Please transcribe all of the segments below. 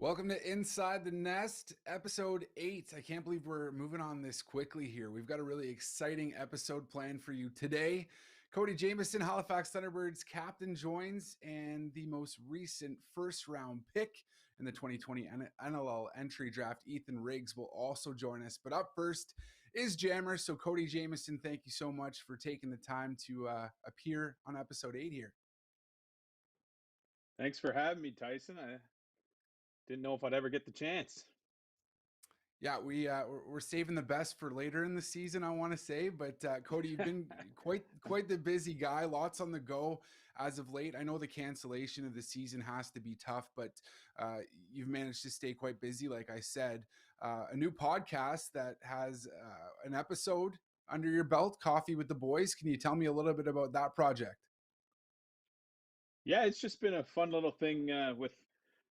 Welcome to Inside the Nest, episode 8. I can't believe we're moving on this quickly here. We've got a really exciting episode planned for you today. Cody Jamieson, Halifax Thunderbirds captain, joins, and the most recent first round pick in the 2020 NLL entry draft, Ethan Riggs, will also join us. But up first is Jammer. So, Cody Jamieson, thank you so much for taking the time to appear on episode 8 here. Thanks for having me, Tyson. I didn't know if I'd ever get the chance. Yeah, we're saving the best for later in the season, I want to say. But Cody, you've been quite the busy guy. Lots on the go as of late. I know the cancellation of the season has to be tough, but you've managed to stay quite busy. Like I said, a new podcast that has an episode under your belt, Coffee with the Boys. Can you tell me a little bit about that project? Yeah, it's just been a fun little thing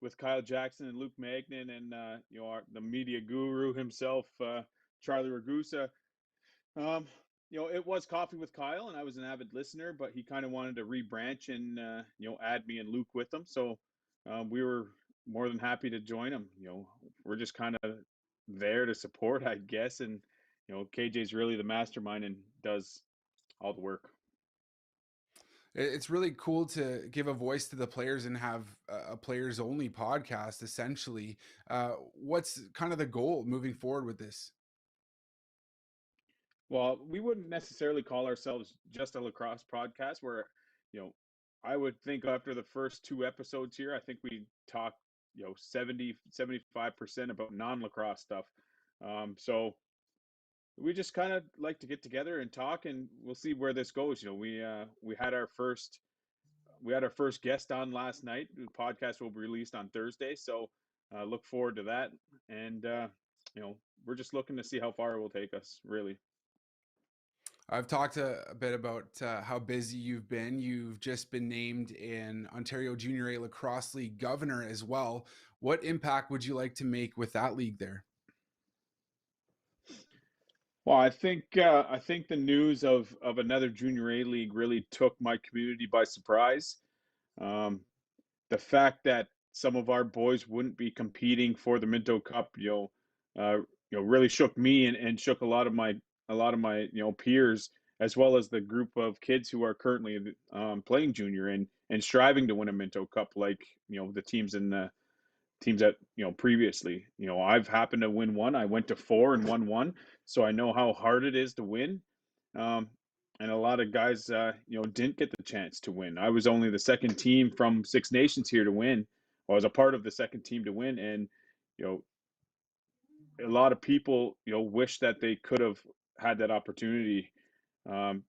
with Kyle Jackson and Luke Magnan and the media guru himself, Charlie Ragusa. Um, it was Coffee with Kyle, and I was an avid listener, but he kind of wanted to rebranch and add me and Luke with him. So we were more than happy to join him. We're just kind of there to support, I guess, and KJ's really the mastermind and does all the work. It's really cool to give a voice to the players and have a players only podcast essentially. What's kind of the goal moving forward with this? Well, we wouldn't necessarily call ourselves just a lacrosse podcast where, you know, I would think after the first two episodes here, I think we talk, 75% about non-lacrosse stuff. So we just kind of like to get together and talk, and we'll see where this goes. We had our first guest on last night. The podcast will be released on Thursday, so look forward to that. And we're just looking to see how far it will take us, really. I've talked a bit about how busy you've been. You've just been named in Ontario Junior A Lacrosse League governor as well. What impact would you like to make with that league there? Well, I think the news of another Junior A league really took my community by surprise. Um, the fact that some of our boys wouldn't be competing for the Minto Cup, really shook me and shook a lot of my peers, as well as the group of kids who are currently playing junior and striving to win a Minto Cup, like the teams that previously. I've happened to win one. I went to four and won one, so I know how hard it is to win. Um, and a lot of guys, didn't get the chance to win. I was only the second team from Six Nations here to win. Well, I was a part of the second team to win, and you know, a lot of people, wish that they could have had that opportunity um,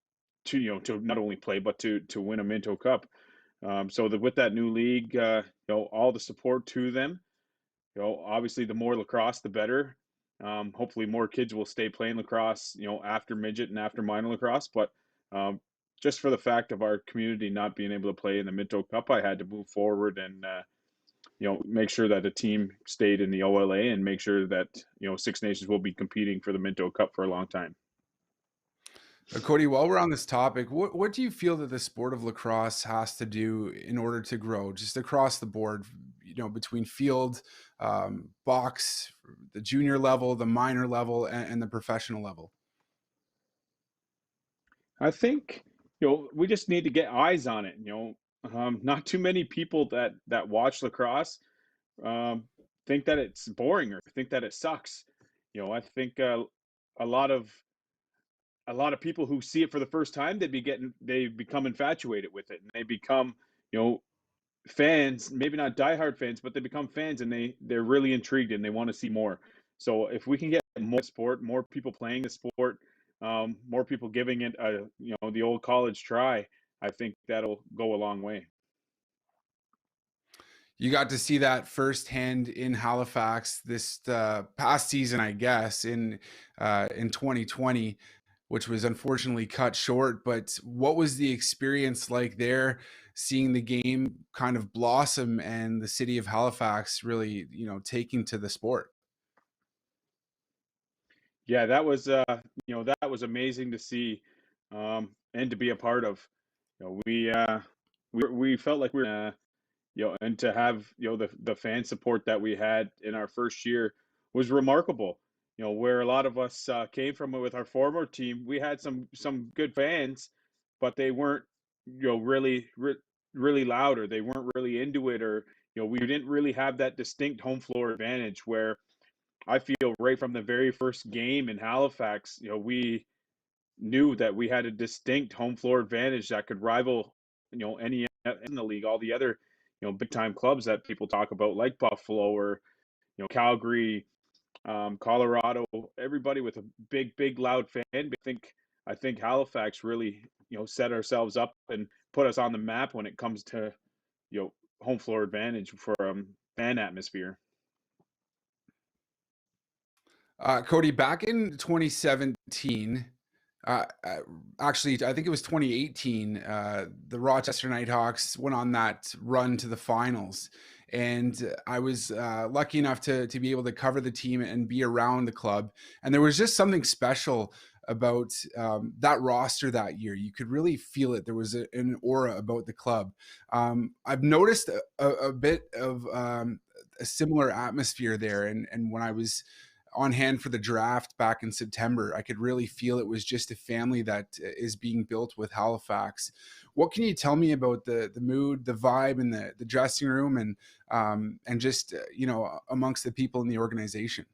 to not only play but to win a Minto Cup. With that new league, all the support to them. Obviously, the more lacrosse, the better. Hopefully, more kids will stay playing lacrosse, after midget and after minor lacrosse. But um, just for the fact of our community not being able to play in the Minto Cup, I had to move forward and make sure that the team stayed in the OLA and make sure that Six Nations will be competing for the Minto Cup for a long time. Cody, while we're on this topic, what do you feel that the sport of lacrosse has to do in order to grow, just across the board? Between field, box, the junior level, the minor level, and the professional level. I think we just need to get eyes on it. Not too many people that watch lacrosse um, think that it's boring or think that it sucks. I think a lot of a lot of people who see it for the first time, they become infatuated with it, and they become you know fans. Maybe not diehard fans, but they become fans, and they're really intrigued and they want to see more. So if we can get more sport, more people playing the sport, more people giving it a the old college try, I think that'll go a long way. You got to see that firsthand in Halifax this past season, I guess, in 2020, which was unfortunately cut short. But what was the experience like there, seeing the game kind of blossom and the city of Halifax really, taking to the sport? Yeah, that was amazing to see, and to be a part of. We felt like we were and to have, the fan support that we had in our first year was remarkable. Where a lot of us came from with our former team, we had some good fans, but they weren't, really loud, or they weren't really into it, or we didn't really have that distinct home floor advantage. Where I feel right from the very first game in Halifax, we knew that we had a distinct home floor advantage that could rival, any in the league, all the other, big time clubs that people talk about, like Buffalo or Calgary, Colorado, everybody with a big loud fan. I think Halifax really, set ourselves up and put us on the map when it comes to, home floor advantage for fan atmosphere. Cody, back in 2017, actually, I think it was 2018, the Rochester Nighthawks went on that run to the finals. And I was lucky enough to be able to cover the team and be around the club. And there was just something special about that roster that year. You could really feel it. There was an aura about the club. I've noticed a bit of a similar atmosphere there. And when I was on hand for the draft back in September, I could really feel it was just a family that is being built with Halifax. What can you tell me about the mood, the vibe in the dressing room, and just amongst the people in the organization?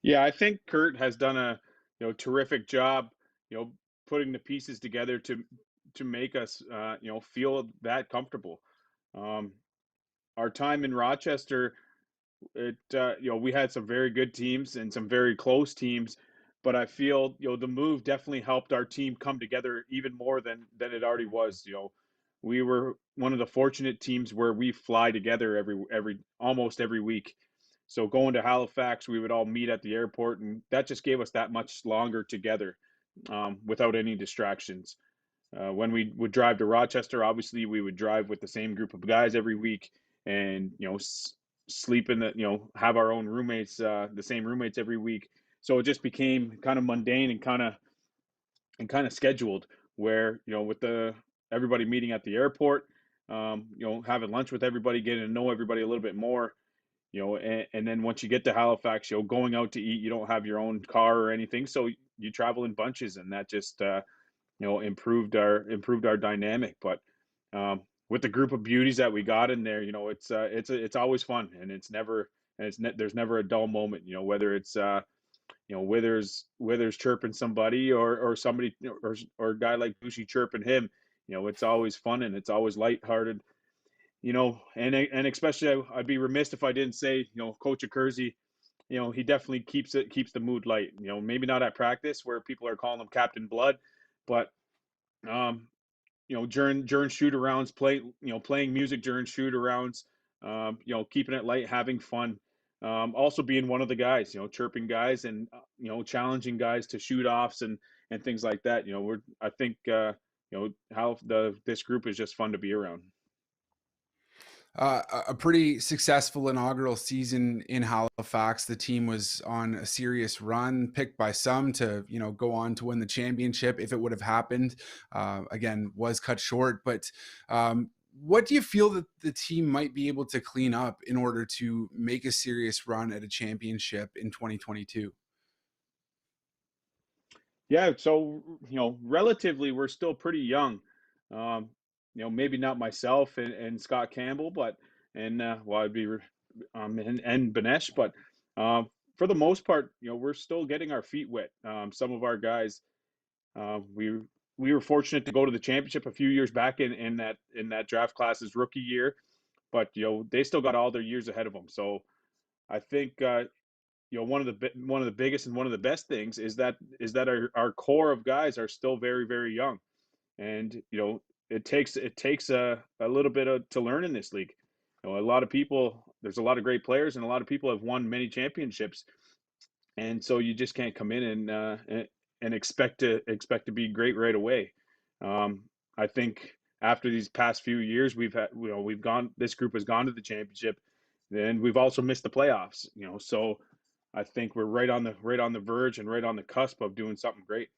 Yeah, I think Kurt has done a, terrific job, you know, putting the pieces together to make us, feel that comfortable. Um, our time in Rochester, we had some very good teams and some very close teams, but I feel, the move definitely helped our team come together even more than it already was. We were one of the fortunate teams where we fly together every almost every week. So going to Halifax, we would all meet at the airport, and that just gave us that much longer together, without any distractions. When we would drive to Rochester, obviously we would drive with the same group of guys every week, and sleep in the, have our own roommates, the same roommates every week. So it just became kind of mundane and kind of scheduled. Where with the everybody meeting at the airport, having lunch with everybody, getting to know everybody a little bit more. And then once you get to Halifax, going out to eat, you don't have your own car or anything, so you travel in bunches, and that just improved our dynamic. But with the group of beauties that we got in there, it's always fun, and there's never a dull moment. Whether it's Withers chirping somebody, or somebody, or a guy like Bushi chirping him. It's always fun, and it's always lighthearted. And especially, I'd be remiss if I didn't say, Coach Akersi, he definitely keeps the mood light. Maybe not at practice where people are calling him Captain Blood, but um, during shoot arounds, playing music during shoot arounds, keeping it light, having fun. Also being one of the guys, chirping guys, and challenging guys to shoot offs and things like that. I think how this group is just fun to be around. A pretty successful inaugural season in Halifax. The team was on a serious run, picked by some to go on to win the championship if it would have happened. Again, was cut short. But what do you feel that the team might be able to clean up in order to make a serious run at a championship in 2022? Yeah, so relatively, we're still pretty young. Maybe not myself and Scott Campbell, but and well, I'd be and Banesh, but for the most part, we're still getting our feet wet. Some of our guys, uh, we we were fortunate to go to the championship a few years back in that draft class's rookie year, but they still got all their years ahead of them. So I think one of the biggest and one of the best things is that our core of guys are still very, very young. And it takes a little bit to learn in this league. A lot of people, there's a lot of great players, and a lot of people have won many championships, and so you just can't come in and expect to be great right away. I think after these past few years, this group has gone to the championship, then we've also missed the playoffs. So I think we're right on the verge and right on the cusp of doing something great.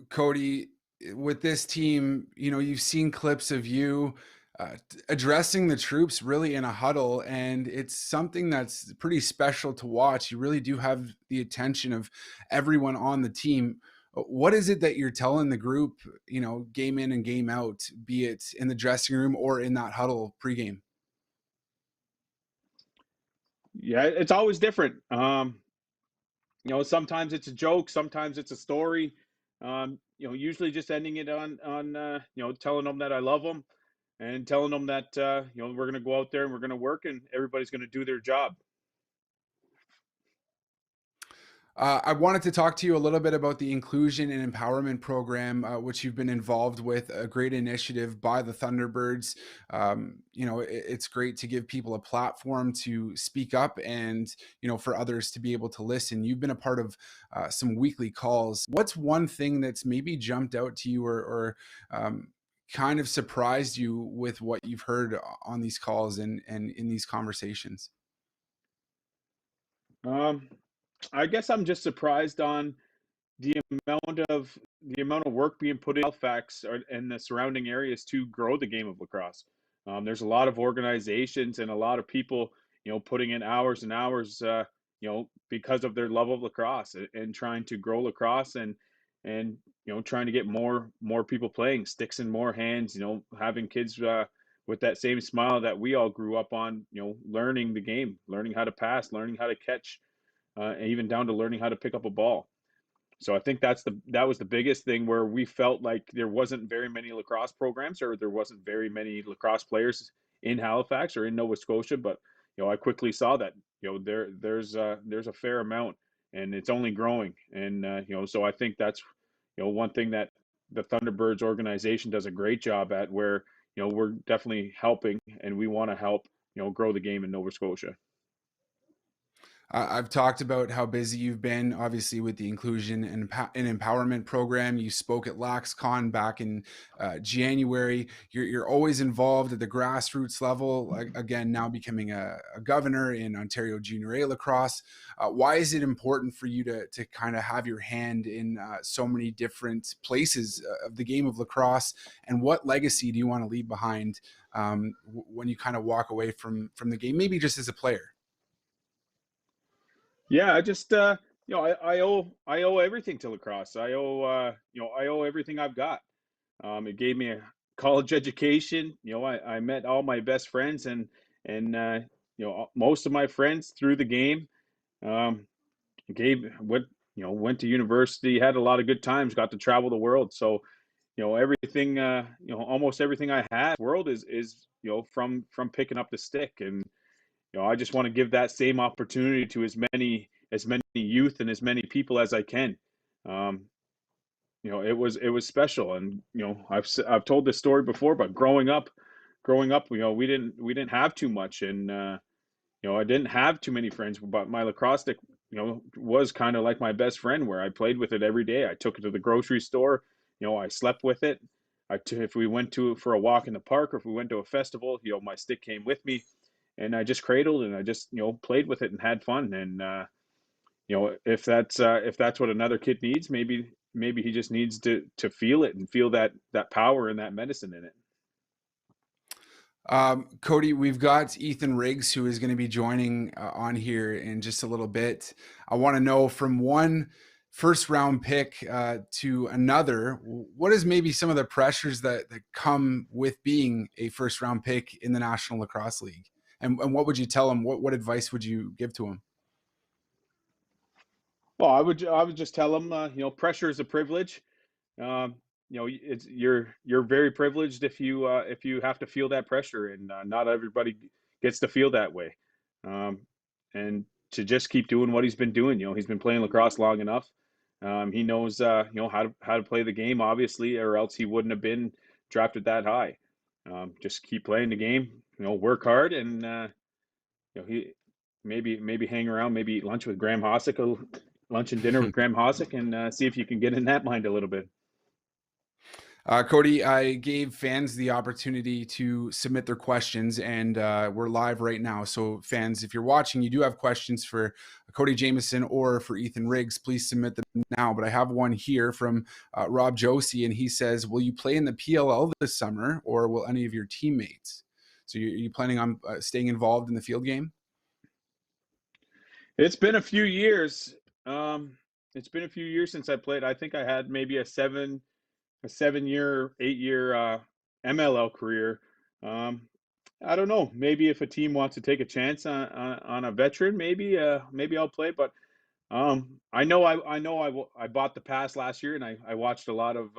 Cody, with this team, you've seen clips of you addressing the troops really in a huddle, and it's something that's pretty special to watch. You really do have the attention of everyone on the team. What is it that you're telling the group, game in and game out, be it in the dressing room or in that huddle pregame? Yeah, it's always different. Sometimes it's a joke, sometimes it's a story. Usually just ending it on telling them that I love them and telling them that we're going to go out there and we're going to work and everybody's going to do their job. I wanted to talk to you a little bit about the inclusion and empowerment program, which you've been involved with. A great initiative by the Thunderbirds. It's great to give people a platform to speak up and for others to be able to listen. You've been a part of some weekly calls. What's one thing that's maybe jumped out to you or kind of surprised you with what you've heard on these calls and in these conversations? Um, I guess I'm just surprised on the the amount of work being put in Halifax and the surrounding areas to grow the game of lacrosse. There's a lot of organizations and a lot of people, putting in hours and hours, because of their love of lacrosse and trying to grow lacrosse and trying to get more people playing, sticks in more hands. Having kids with that same smile that we all grew up on. Learning the game, learning how to pass, learning how to catch, and even down to learning how to pick up a ball. So I think that was the biggest thing where we felt like there wasn't very many lacrosse programs or there wasn't very many lacrosse players in Halifax or in Nova Scotia. But I quickly saw that there's a fair amount and it's only growing. And so I think that's one thing that the Thunderbirds organization does a great job at, where we're definitely helping and we want to help grow the game in Nova Scotia. I've talked about how busy you've been, obviously, with the inclusion and empowerment program. You spoke at LaxCon back in January. You're always involved at the grassroots level. Again, now becoming a governor in Ontario Junior A lacrosse. Why is it important for you to kind of have your hand in so many different places of the game of lacrosse? And what legacy do you want to leave behind when you kind of walk away from the game, maybe just as a player? Yeah, I just I owe everything to lacrosse. I owe everything I've got. It gave me a college education. I met all my best friends and most of my friends through the game. Um, gave what went to university, had a lot of good times, got to travel the world. So everything almost everything I had world is from picking up the stick. And I just want to give that same opportunity to as many youth and as many people as I can. Um, it was special, and I've told this story before, but growing up, we didn't have too much, and I didn't have too many friends, but my lacrosse stick, was kind of like my best friend, where I played with it every day. I took it to the grocery store. I slept with it. If we went for a walk in the park, or if we went to a festival, my stick came with me, and I just cradled and I just played with it and had fun. And if that's what another kid needs, maybe he just needs to feel it and feel that power and that medicine in it. Cody, we've got Ethan Riggs, who is going to be joining on here in just a little bit. I want to know, from one first round pick to another, what is maybe some of the pressures that come with being a first round pick in the National Lacrosse League? And what would you tell him? What advice would you give to him? Well, I would just tell him, pressure is a privilege. You're very privileged if you have to feel that pressure, and not everybody gets to feel that way. Um, and to just keep doing what he's been doing. He's been playing lacrosse long enough. He knows how to play the game, obviously, or else he wouldn't have been drafted that high. Just keep playing the game. Work hard, and he maybe hang around, maybe eat lunch with Graham Hossack, lunch and dinner with Graham Hossack, and see if you can get in that mind a little bit. Cody, I gave fans the opportunity to submit their questions, and we're live right now. So, fans, if you're watching, you do have questions for Cody Jamieson or for Ethan Riggs, please submit them now. But I have one here from Rob Josie, and he says, will you play in the PLL this summer, or will any of your teammates? So, you planning on staying involved in the field game? It's been a few years. Um, it's been a few years since I played. I think I had maybe a 7 year, 8 year MLL career. Um, I don't know. Maybe if a team wants to take a chance on a veteran, maybe I'll play. But I bought the pass last year, and I watched a lot of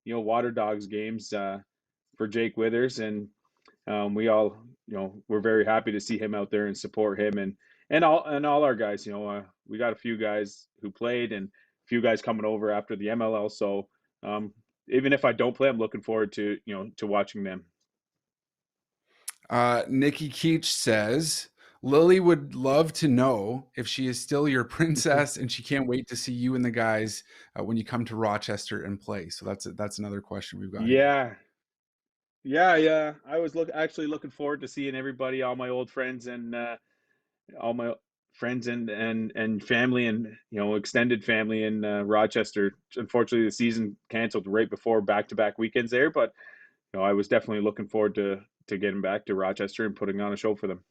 Water Dogs games for Jake Withers, and we all we're very happy to see him out there and support him, and all our guys. We got a few guys who played and a few guys coming over after the MLL. So even if I don't play, I'm looking forward to watching them. Nikki Keach says, Lily would love to know if she is still your princess, and she can't wait to see you and the guys when you come to Rochester and play. So that's another question we've got here. Yeah, yeah. I was actually looking forward to seeing everybody, all my old friends, and all my friends and family, and extended family in Rochester. Unfortunately, the season canceled right before back-to-back weekends there, but I was definitely looking forward to getting back to Rochester and putting on a show for them.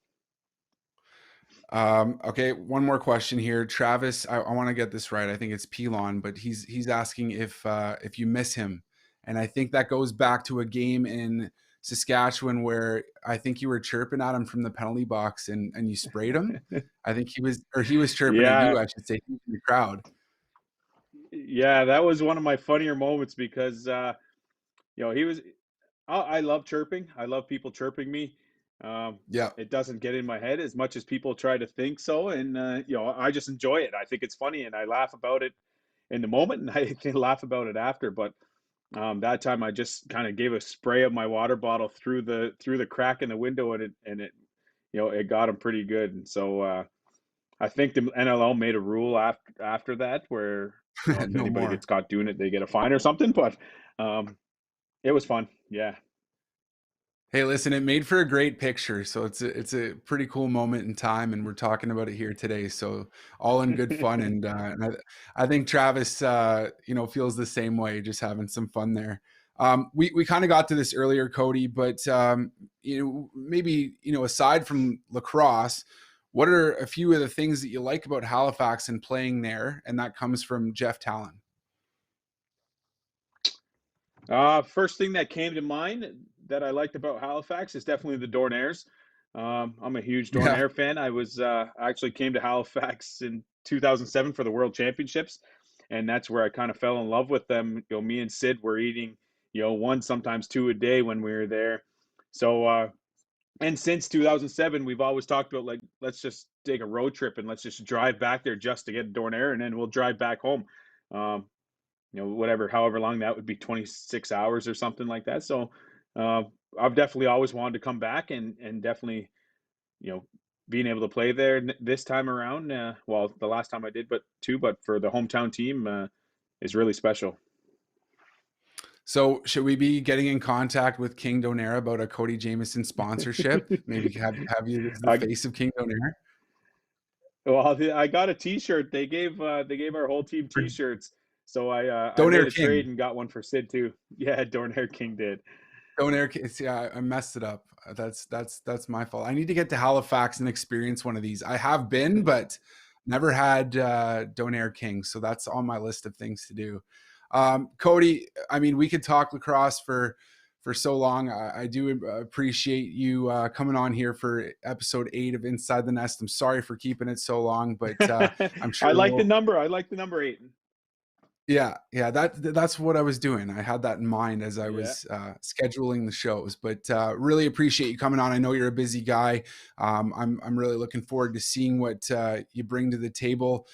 Okay, one more question here. Travis, I want to get this right. I think it's Pelon, but he's asking if you miss him. And I think that goes back to a game in Saskatchewan where I think you were chirping at him from the penalty box and you sprayed him. I think he was chirping at you, Yeah, I should say, in the crowd. yeah, that was one of my funnier moments because he was. I love chirping. I love people chirping me. Um, Yeah. it doesn't get in my head as much as people try to think so, and I just enjoy it. I think it's funny, and I laugh about it in the moment, and I can laugh about it after. But that time, I just kind of gave a spray of my water bottle through the crack in the window, and it got him pretty good. And so I think the NLL made a rule after that where if No anybody more. gets caught doing it, they get a fine or something. But um, it was fun. Yeah. Hey, listen, it made for a great picture. So it's a pretty cool moment in time, and we're talking about it here today. So all in good fun, and I think Travis, feels the same way, just having some fun there. We kind of got to this earlier, Cody, but maybe aside from lacrosse, what are a few of the things that you like about Halifax and playing there? And that comes from Jeff Talon. First thing that came to mind that I liked about Halifax is definitely the Dornairs. I'm a huge Yeah. Dornair fan. I actually came to Halifax in 2007 for the World Championships, and that's where I kind of fell in love with them. Me and Sid were eating, one sometimes two a day when we were there. So and since 2007, we've always talked about, like, let's just take a road trip and let's just drive back there just to get Dornair, and then we'll drive back home. Um, whatever, however long that would be, 26 hours or something like that. So uh, I've definitely always wanted to come back, and definitely, you know, being able to play there this time around. Well, the last time I did, but for the hometown team is really special. So should we be getting in contact with King Donaire about a Cody Jamieson sponsorship? Maybe have you as the I, face of King Donaire? well, I got a T-shirt. They gave our whole team Or T-shirts, so I made Donaire a King. trade and got one for Sid too. Yeah, Dornair King did. Donaire King. See, I messed it up. That's my fault. I need to get to Halifax and experience one of these. I have been, but never had Donaire King. So that's on my list of things to do. Cody, I mean, we could talk lacrosse for so long. I do appreciate you coming on here for episode 8 of Inside the Nest. I'm sorry for keeping it so long, but I'm sure I like the we'll. number. I like the number 8. Yeah, that's what I was doing. I had that in mind as I Yeah. was scheduling the shows. But really appreciate you coming on. I know you're a busy guy. I'm really looking forward to seeing what you bring to the table.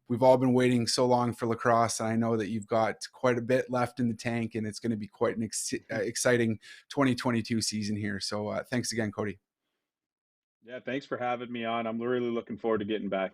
We've all been waiting so long for lacrosse, and I know that you've got quite a bit left in the tank, and it's going to be quite an exciting 2022 season here. So thanks again, Cody. Yeah, thanks for having me on. I'm really looking forward to getting back.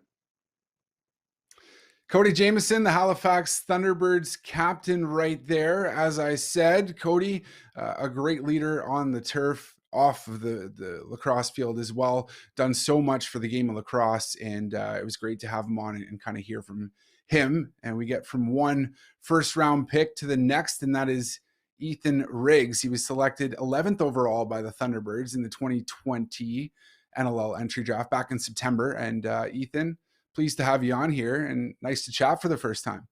Cody Jamieson, the Halifax Thunderbirds captain, right there. As I said, Cody, a great leader on the turf, off of the lacrosse field as well. Done so much for the game of lacrosse, and it was great to have him on and kind of hear from him. And we get from one first round pick to the next, and that is Ethan Riggs. He was selected 11th overall by the Thunderbirds in the 2020 NLL entry draft back in September. And Ethan, pleased to have you on here and nice to chat for the first time.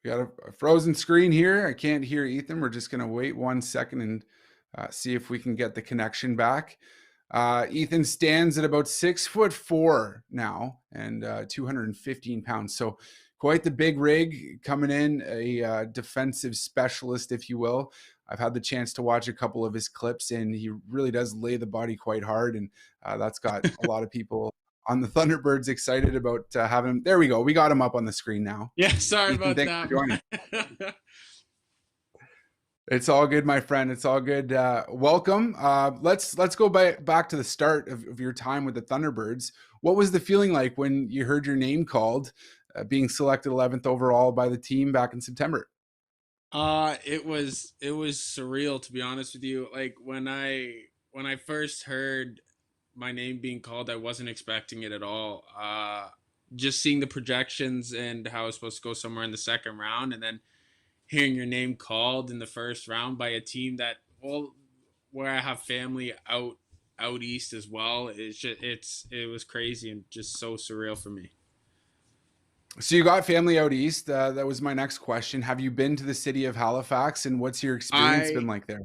We got a frozen screen here. I can't hear Ethan. We're just going to wait 1 second and see if we can get the connection back. Ethan stands at about 6'4" now and 215 pounds. So quite the big rig coming in, a defensive specialist, if you will. I've had the chance to watch a couple of his clips, and he really does lay the body quite hard, and that's got a lot of people on the Thunderbirds excited about having him. There we go. We got him up on the screen now. Yeah, sorry Ethan, about thanks that. for joining. It's all good, my friend. It's all good. Welcome. Let's go back to the start of your time with the Thunderbirds. What was the feeling like when you heard your name called, being selected 11th overall by the team back in September? It was surreal, to be honest with you. Like when I first heard my name being called, I wasn't expecting it at all. Just seeing the projections and how I was supposed to go somewhere in the second round, and then hearing your name called in the first round by a team that, well, where I have family out east as well. It was crazy and just so surreal for me. So you got family out east. That was my next question. Have you been to the city of Halifax, and what's your experience been I like there?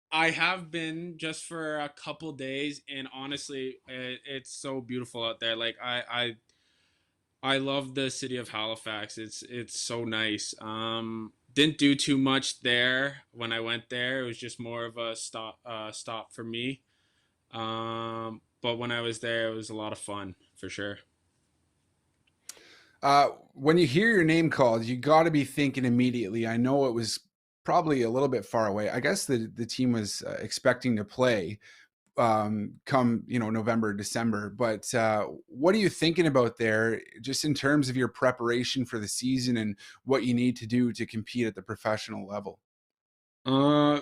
I have been just for a couple days, and honestly, it's so beautiful out there. Like I love the city of Halifax. It's so nice. Didn't do too much there when I went there. It was just more of a stop for me. But when I was there, it was a lot of fun for sure. When you hear your name called, you got to be thinking immediately. I know it was probably a little bit far away. I guess the team was expecting to play come November, December. But what are you thinking about there, just in terms of your preparation for the season and what you need to do to compete at the professional level? Uh,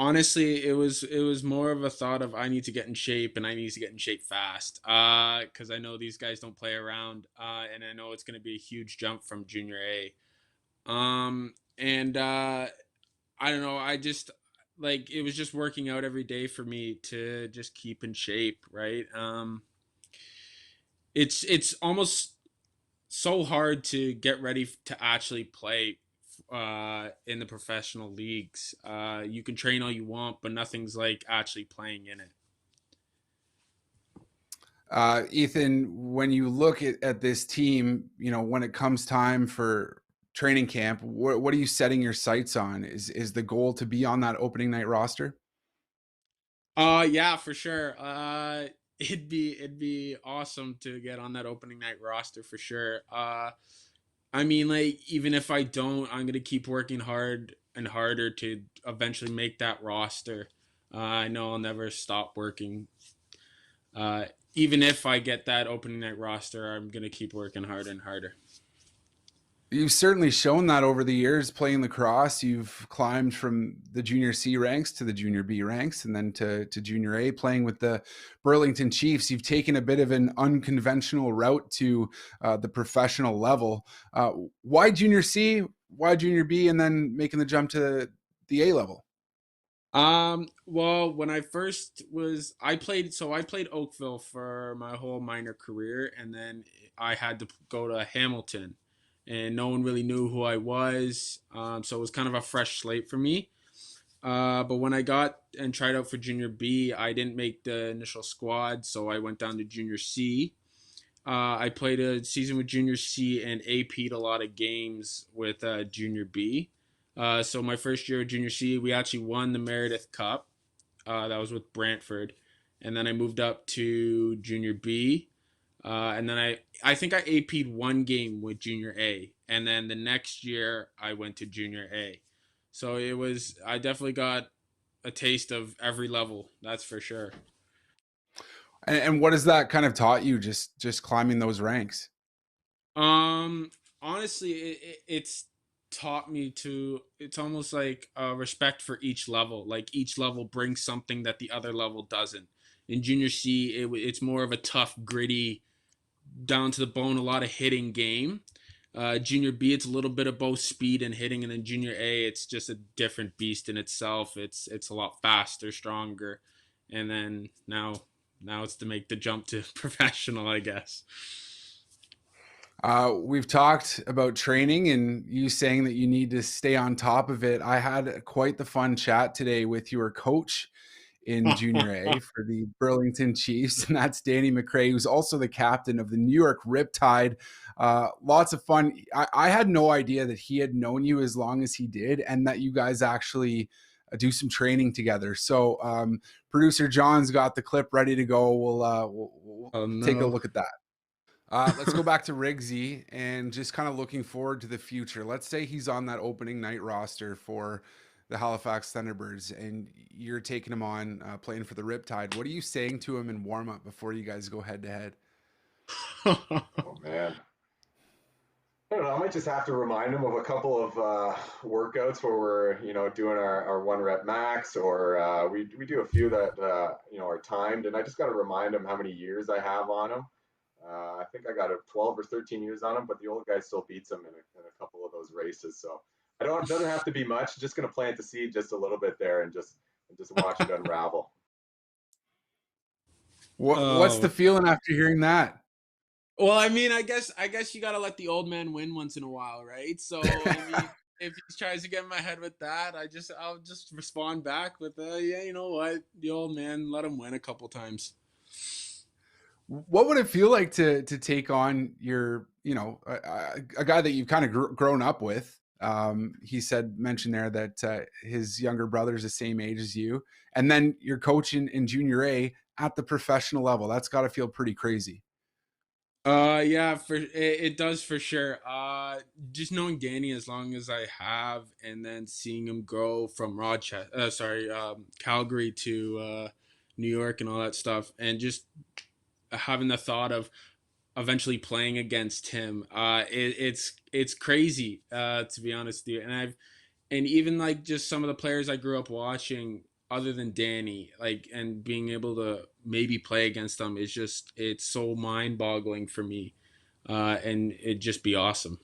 Honestly, it was more of a thought of I need to get in shape and I need to get in shape fast. Because I know these guys don't play around. And I know it's going to be a huge jump from junior A. And I don't know. I just like it was just working out every day for me to just keep in shape, right? It's almost so hard to get ready to actually play in the professional leagues. You can train all you want, but nothing's like actually playing in it. Ethan, when you look at this team, when it comes time for training camp, what are you setting your sights on? Is the goal to be on that opening night roster? Yeah, for sure. It'd be awesome to get on that opening night roster for sure. I mean, like, even if I don't, I'm gonna keep working hard and harder to eventually make that roster. I know I'll never stop working. Uh, Even if I get that opening night roster, I'm gonna keep working harder and harder. You've certainly shown that over the years playing lacrosse. You've climbed from the junior C ranks to the junior B ranks and then to junior A, playing with the Burlington Chiefs. You've taken a bit of an unconventional route to the professional level. Why junior C? Why junior B? And then making the jump to the A level? Well, when I first was, I played Oakville for my whole minor career, and then I had to go to Hamilton, and no one really knew who I was. So it was kind of a fresh slate for me. But when I got and tried out for Junior B, I didn't make the initial squad, so I went down to Junior C. I played a season with Junior C and AP'd a lot of games with Junior B. So my first year at Junior C, we actually won the Meredith Cup. That was with Brantford, and then I moved up to Junior B, and then I think I AP'd one game with Junior A, and then the next year I went to Junior A. So I definitely got a taste of every level. That's for sure. And what has that kind of taught you, just climbing those ranks? Honestly, it's taught me to. It's almost like respect for each level. Like each level brings something that the other level doesn't. In junior C, it's more of a tough, gritty, down to the bone, a lot of hitting game. Junior B, it's a little bit of both speed and hitting, and then junior A, it's just a different beast in itself. It's a lot faster, stronger, and then now it's to make the jump to professional, I guess. We've talked about training and you saying that you need to stay on top of it. I had quite the fun chat today with your coach in junior A for the Burlington Chiefs, and that's Danny McCray, who's also the captain of the New York Riptide. Lots of fun. I had no idea that he had known you as long as he did, and that you guys actually do some training together. So, producer John's got the clip ready to go. We'll Oh take a no. look at that. Let's go back to Riggsy and just kind of looking forward to the future. Let's say he's on that opening night roster for the Halifax Thunderbirds and you're taking him on playing for the Riptide. What are you saying to him in warm up before you guys go head to head? Oh man. I don't know. I might just have to remind him of a couple of workouts where we're, doing our 1 rep max, or we do a few that, are timed. And I just got to remind him how many years I have on him. I think I got a 12 or 13 years on him, but the old guy still beats him in a couple of those races. So it doesn't have to be much. Just going to plant the seed just a little bit there and just watch it unravel. What's the feeling after hearing that? Well, I mean, I guess you gotta let the old man win once in a while, right? So I mean, if he tries to get in my head with that, I'll just respond back with, yeah, you know what, the old man, let him win a couple times. What would it feel like to take on your, a guy that you've kind of grown up with? He mentioned there that his younger brother is the same age as you, and then you're coaching in junior A at the professional level. That's got to feel pretty crazy. Yeah, it does for sure. Just knowing Danny as long as I have, and then seeing him grow from Calgary to New York and all that stuff, and just having the thought of eventually playing against him, it's crazy, to be honest with you. And even like just some of the players I grew up watching, other than Danny, like, and being able to maybe play against them it's so mind boggling for me, and it'd just be awesome.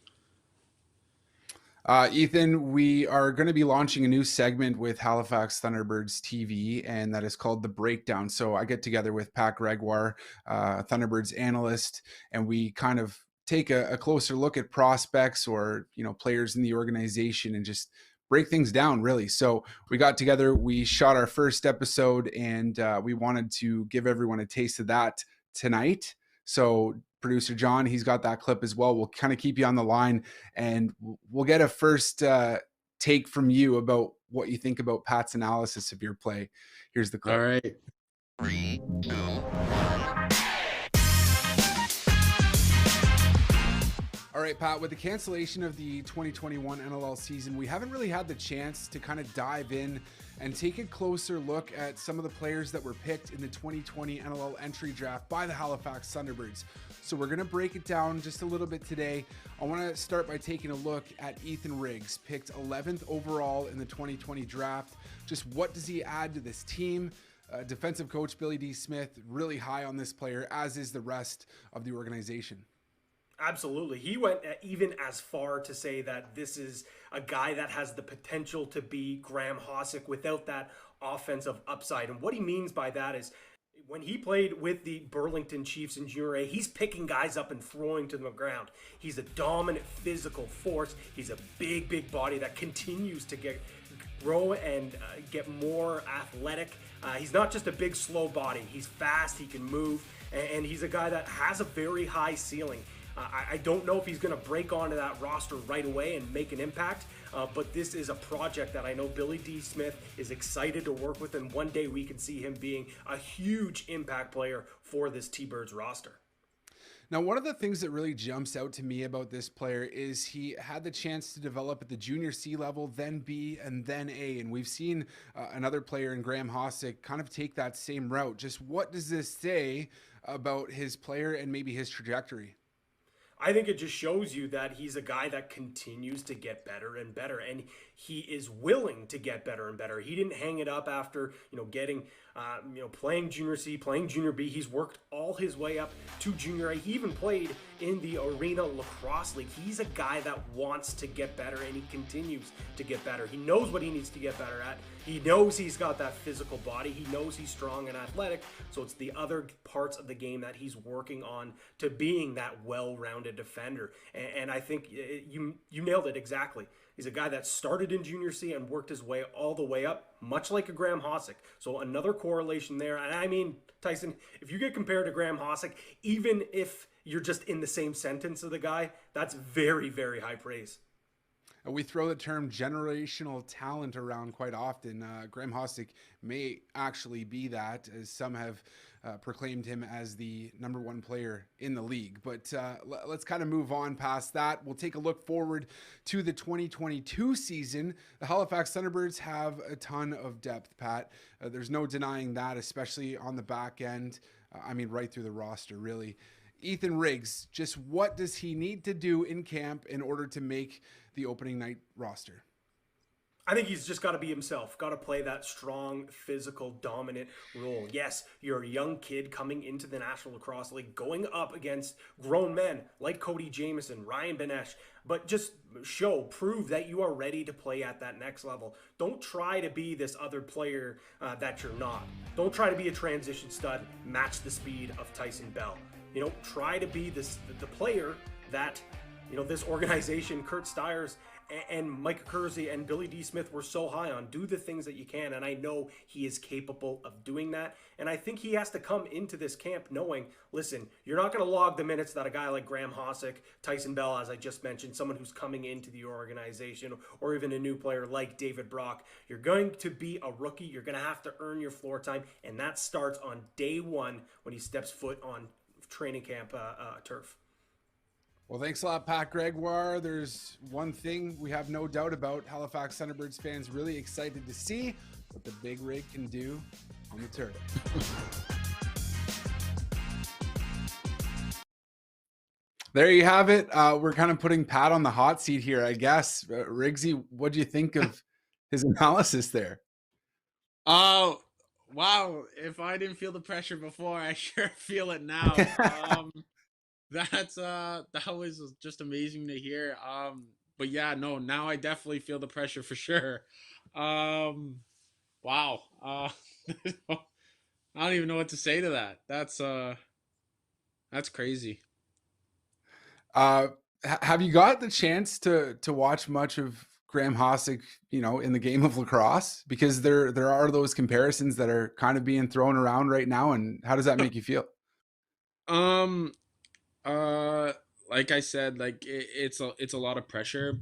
Ethan, we are going to be launching a new segment with Halifax Thunderbirds TV, and that is called The Breakdown. So I get together with Pat Gregoire, Thunderbirds analyst, and we kind of take a closer look at prospects or, players in the organization and just break things down, really. So we got together, we shot our first episode, and we wanted to give everyone a taste of that tonight. So producer John, he's got that clip as well. We'll kind of keep you on the line and we'll get a first take from you about what you think about Pat's analysis of your play. Here's the clip. All right. 3, 2, 1. All right, Pat, with the cancellation of the 2021 NLL season, we haven't really had the chance to kind of dive in and take a closer look at some of the players that were picked in the 2020 NLL entry draft by the Halifax Thunderbirds. So we're going to break it down just a little bit today. I want to start by taking a look at Ethan Riggs, picked 11th overall in the 2020 draft. Just what does he add to this team? Defensive coach Billy D. Smith, really high on this player, as is the rest of the organization. Absolutely. He went even as far to say that this is a guy that has the potential to be Graham Hossick without that offensive upside. And what he means by that is when he played with the Burlington Chiefs in Junior A, he's picking guys up and throwing to the ground. He's a dominant physical force. He's a big body that continues to grow and get more athletic. He's not just a big, slow body. He's fast. He can move. And he's a guy that has a very high ceiling. I don't know if he's going to break onto that roster right away and make an impact, but this is a project that I know Billy D. Smith is excited to work with, and one day we can see him being a huge impact player for this T-Birds roster. Now, one of the things that really jumps out to me about this player is he had the chance to develop at the junior C level, then B, and then A. And we've seen another player in Graham Hossick kind of take that same route. Just what does this say about his player and maybe his trajectory? I think it just shows you that he's a guy that continues to get better and better, and he is willing to get better and better. He didn't hang it up after, getting, playing junior C, playing junior B. He's worked all his way up to junior A. He even played in the Arena Lacrosse League. He's a guy that wants to get better, and he continues to get better. He knows what he needs to get better at. He knows he's got that physical body. He knows he's strong and athletic. So it's the other parts of the game that he's working on to being that well-rounded defender. And I think you nailed it exactly. He's a guy that started in junior C and worked his way all the way up, much like a Graham Hossick. So another correlation there. And I mean, Tyson, if you get compared to Graham Hossick, even if you're just in the same sentence of the guy, that's very, very high praise. We throw the term generational talent around quite often. Graham Hossick may actually be that, as some have proclaimed him as the #1 player in the league. But let's kind of move on past that. We'll take a look forward to the 2022 season. The Halifax Thunderbirds have a ton of depth, Pat. There's no denying that, especially on the back end. Right through the roster, really. Ethan Riggs, just what does he need to do in camp in order to make the opening night roster? I think he's just got to be himself, got to play that strong, physical, dominant role. Yes, you're a young kid coming into the National Lacrosse League, going up against grown men like Cody Jamieson, Ryan Benesh, but just prove that you are ready to play at that next level. Don't try to be this other player that you're not. Don't try to be a transition stud, match the speed of Tyson Bell. Try to be the player that, this organization, Kurt Stiers and Micah Kersey and Billy D. Smith were so high on. Do the things that you can, and I know he is capable of doing that. And I think he has to come into this camp knowing, listen, you're not going to log the minutes that a guy like Graham Hossick, Tyson Bell, as I just mentioned, someone who's coming into the organization, or even a new player like David Brock. You're going to be a rookie. You're going to have to earn your floor time, and that starts on day one when he steps foot on training camp turf. Well, thanks a lot, Pat Gregoire. There's one thing we have no doubt about. Halifax Thunderbirds fans really excited to see what the big rig can do on the turf. There you have it. We're kind of putting Pat on the hot seat here, I guess. Riggsy, what do you think of his analysis there? Oh, wow. If I didn't feel the pressure before, I sure feel it now. That was just amazing to hear. But yeah, no, now I definitely feel the pressure for sure. Wow. I don't even know what to say to that. That's crazy. Have you got the chance to watch much of Graham Hossick, in the game of lacrosse? Because there are those comparisons that are kind of being thrown around right now, and how does that make you feel? Like I said, it's a lot of pressure,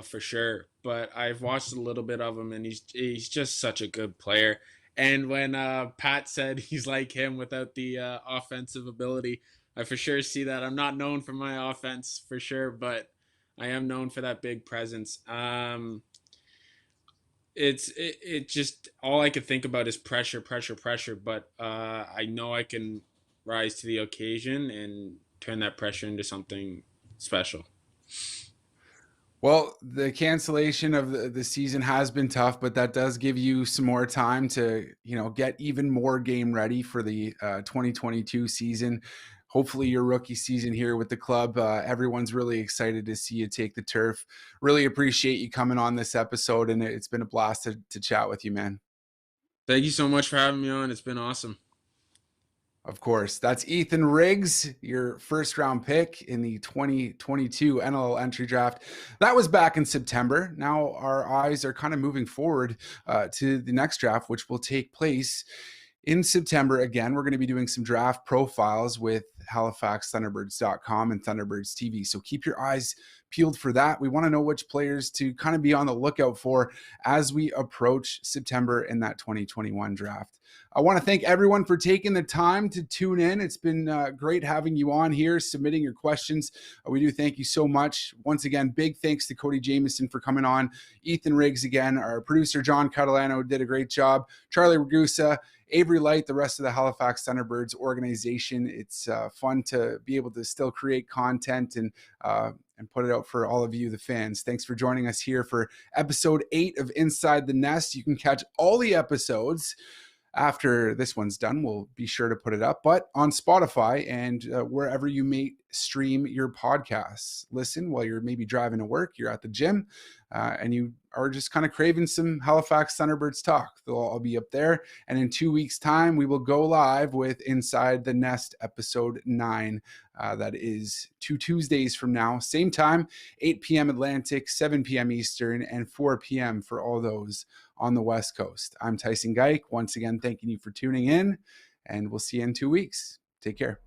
for sure. But I've watched a little bit of him, and he's just such a good player. And when Pat said he's like him without the offensive ability, I for sure see that. I'm not known for my offense for sure, but I am known for that big presence. It just all I could think about is pressure. But I know I can rise to the occasion and turn that pressure into something special. Well, the cancellation of the season has been tough, but that does give you some more time to, get even more game ready for the 2022 season. Hopefully your rookie season here with the club. Everyone's really excited to see you take the turf. Really appreciate you coming on this episode, and it's been a blast to chat with you, man. Thank you so much for having me on. It's been awesome. Of course. That's Ethan Riggs, your first round pick in the 2022 NLL entry draft. That was back in September. Now our eyes are kind of moving forward to the next draft, which will take place in September. Again, we're going to be doing some draft profiles with halifaxthunderbirds.com and Thunderbirds TV. So keep your eyes peeled for that. We want to know which players to kind of be on the lookout for as we approach September in that 2021 draft. I want to thank everyone for taking the time to tune in. It's been great having you on here, submitting your questions. We do thank you so much. Once again, big thanks to Cody Jamieson for coming on. Ethan Riggs again, our producer John Catalano did a great job. Charlie Ragusa, Avery Light, the rest of the Halifax Thunderbirds organization. It's fun to be able to still create content and put it out for all of you, the fans. Thanks for joining us here for episode 8 of Inside the Nest. You can catch all the episodes after this one's done. We'll be sure to put it up, but on Spotify and wherever you may stream your podcasts. Listen while you're maybe driving to work, you're at the gym, and you are just kind of craving some Halifax Thunderbirds talk. They'll all be up there. And in 2 weeks' time, we will go live with Inside the Nest episode 9. That is 2 Tuesdays from now. Same time, 8 p.m. Atlantic, 7 p.m. Eastern, and 4 p.m. for all those on the West Coast. I'm Tyson Geick. Once again, thanking you for tuning in, and we'll see you in 2 weeks. Take care.